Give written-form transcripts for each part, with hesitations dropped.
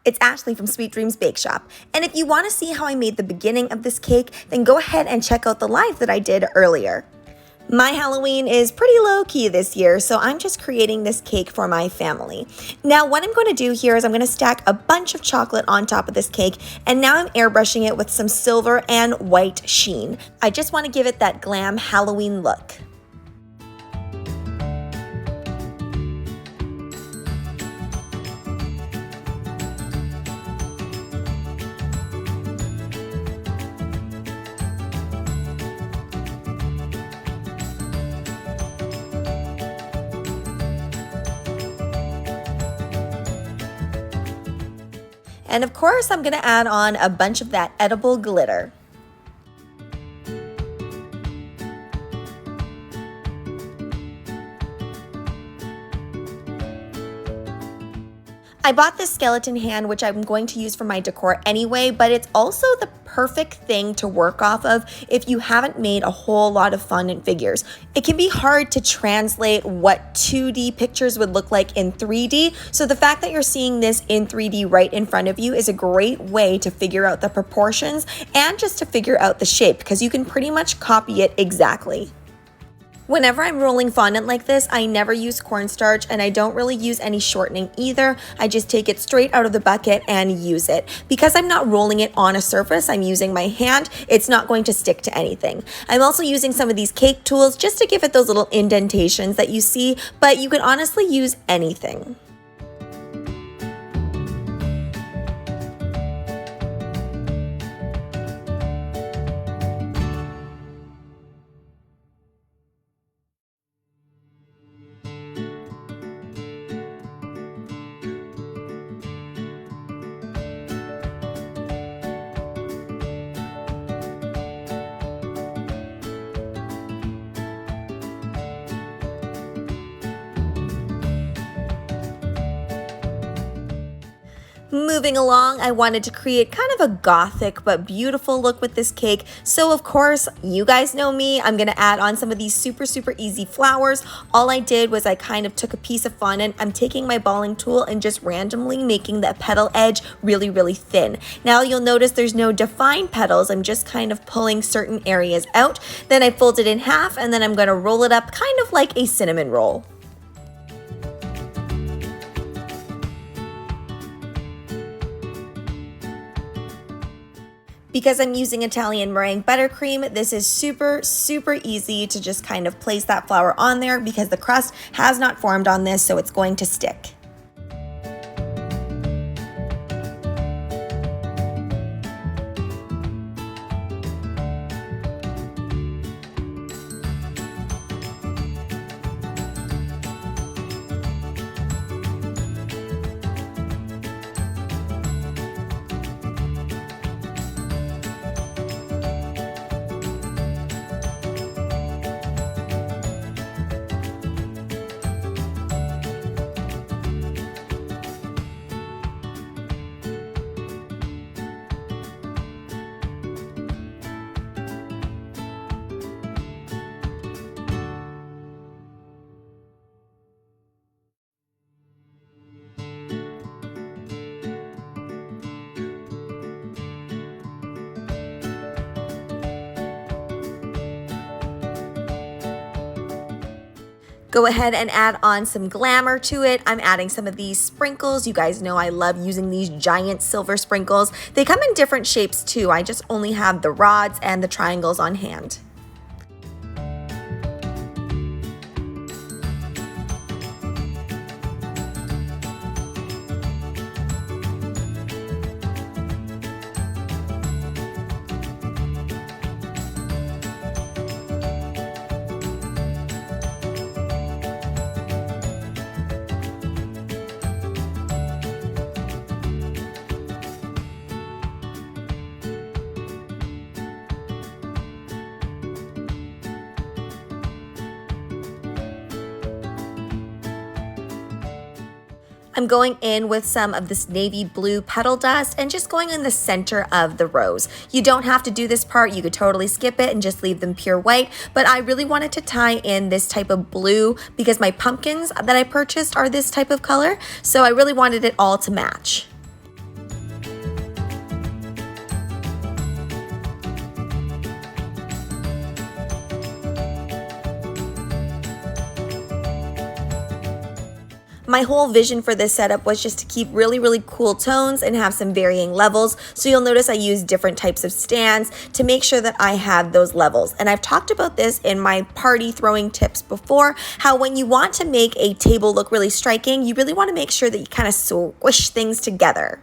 It's Ashleigh from Sweet Dreams Bake Shop. And if you want to see how I made the beginning of this cake, then go ahead and check out the live that I did earlier. My Halloween is pretty low-key this year, so I'm just creating this cake for my family. Now, what I'm going to do here is I'm going to stack a bunch of chocolate on top of this cake, and now I'm airbrushing it with some silver and white sheen. I just want to give it that glam Halloween look. And of course, I'm going to add on a bunch of that edible glitter. I bought this skeleton hand, which I'm going to use for my decor anyway, but it's also the perfect thing to work off of if you haven't made a whole lot of fondant figures. It can be hard to translate what 2D pictures would look like in 3D, so the fact that you're seeing this in 3D right in front of you is a great way to figure out the proportions and just to figure out the shape, because you can pretty much copy it exactly. Whenever I'm rolling fondant like this, I never use cornstarch and I don't really use any shortening either. I just take it straight out of the bucket and use it. Because I'm not rolling it on a surface, I'm using my hand, it's not going to stick to anything. I'm also using some of these cake tools just to give it those little indentations that you see, but you can honestly use anything. Moving along, I wanted to create kind of a gothic but beautiful look with this cake. So of course, you guys know me, I'm gonna add on some of these super easy flowers. All I did was I kind of took a piece of fondant, I'm taking my balling tool and just randomly making the petal edge really thin. Now you'll notice there's no defined petals, I'm just kind of pulling certain areas out. Then I fold it in half and then I'm gonna roll it up kind of like a cinnamon roll. Because I'm using Italian meringue buttercream, this is super easy to just kind of place that flour on there because the crust has not formed on this, so it's going to stick. Go ahead and add on some glamour to it. I'm adding some of these sprinkles. You guys know I love using these giant silver sprinkles. They come in different shapes too. I just only have the rods and the triangles on hand. I'm going in with some of this navy blue petal dust and just going in the center of the rose. You don't have to do this part, you could totally skip it and just leave them pure white, but I really wanted to tie in this type of blue because my pumpkins that I purchased are this type of color, so I really wanted it all to match. My whole vision for this setup was just to keep really cool tones and have some varying levels. So you'll notice I use different types of stands to make sure that I have those levels. And I've talked about this in my party throwing tips before, how when you want to make a table look really striking, you really want to make sure that you kind of squish things together.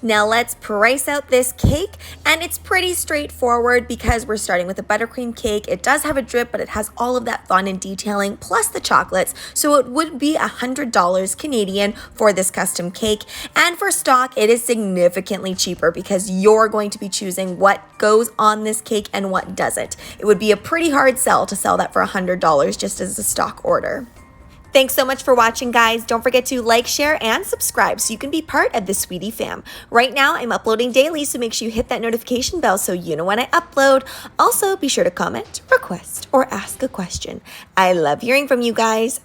Now let's price out this cake, and it's pretty straightforward because we're starting with a buttercream cake. It does have a drip, but it has all of that fun and detailing plus the chocolates, so it would be $100 Canadian for this custom cake. And for stock, it is significantly cheaper because you're going to be choosing what goes on this cake and what doesn't. It would be a pretty hard sell to sell that for $100 just as a stock order. Thanks so much for watching, guys. Don't forget to like, share, and subscribe so you can be part of the Sweetie fam. Right now, I'm uploading daily, so make sure you hit that notification bell so you know when I upload. Also, be sure to comment, request, or ask a question. I love hearing from you guys.